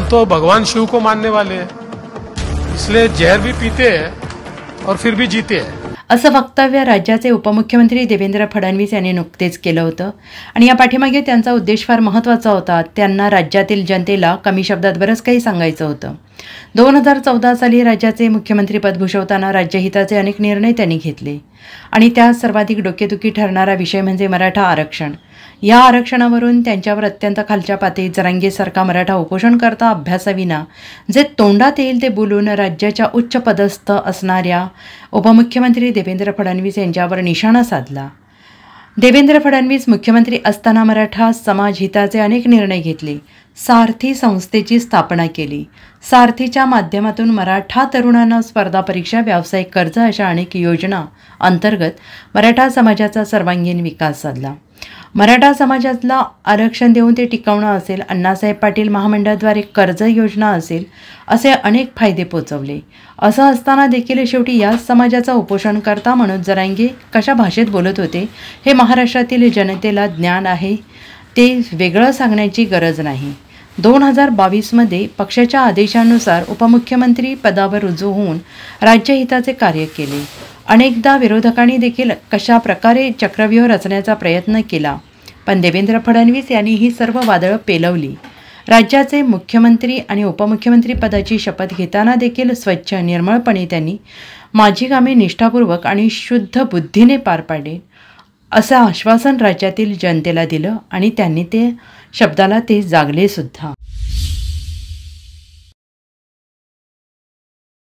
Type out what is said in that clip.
हम तो भगवान शिव को मानने वाले हैं, इसलिए जहर भी पीते हैं और फिर भी जीते हैं। असं वक्तव्य राज्याचे उपमुख्यमंत्री देवेंद्र फडणवीस यांनी नुकतेच केलं होतं आणि या पाठीमागे त्यांचा उद्देश फार महत्त्वाचा होता। त्यांना राज्यातील जनतेला कमी शब्दात बरंच काही सांगायचं होतं। 2014 साली राज्याचे मुख्यमंत्रीपद भूषवताना राज्यहिताचे अनेक निर्णय त्यांनी घेतले आणि त्यात सर्वाधिक डोकेदुखी ठरणारा विषय म्हणजे मराठा आरक्षण। या आरक्षणावरून त्यांच्यावर अत्यंत खालच्या पातळीत जरांगेसारखा मराठा उपोषणकर्ता अभ्यासाविना जे तोंडात येईल ते बोलून राज्याच्या उच्च पदस्थ असणाऱ्या उपमुख्यमंत्री देवेंद्र फडणवीस यांच्यावर निशाणा साधला। देवेंद्र फडणवीस मुख्यमंत्री असताना मराठा समाज हिताचे अनेक निर्णय घेतले। सारथी संस्थेची स्थापना केली। सारथीच्या माध्यमातून मराठा तरुणांना स्पर्धा परीक्षा, व्यावसायिक कर्ज अशा अनेक योजना अंतर्गत मराठा समाजाचा सर्वांगीण विकास साधला। मराठा समाजाला आरक्षण देऊन ते टिकवणं असेल, अण्णासाहेब पाटील महामंडळाद्वारे कर्ज योजना असेल, असे अनेक फायदे पोचवले। असं असताना देखील शेवटी याच समाजाचा उपोषणकर्ता मनोज जरांगे कशा भाषेत बोलत होते हे महाराष्ट्रातील जनतेला ज्ञान आहे, ते वेगळं सांगण्याची गरज नाही। 2022 मध्ये पक्षाच्या आदेशानुसार उपमुख्यमंत्री पदावर रुजू होऊन राज्यहिताचे कार्य केले। अनेकदा विरोधकांनी देखील कशा प्रकारे चक्रव्यूह रचण्याचा प्रयत्न केला, पण देवेंद्र फडणवीस यांनी ही सर्व वादळं पेलवली। राज्याचे मुख्यमंत्री आणि उपमुख्यमंत्री पदाची शपथ घेताना देखील स्वच्छ निर्मळपणे त्यांनी माझी कामे निष्ठापूर्वक आणि शुद्ध बुद्धीने पार पाडले असं आश्वासन राज्यातील जनतेला दिलं आणि त्यांनी ते शब्दाला ते जागले सुद्धा।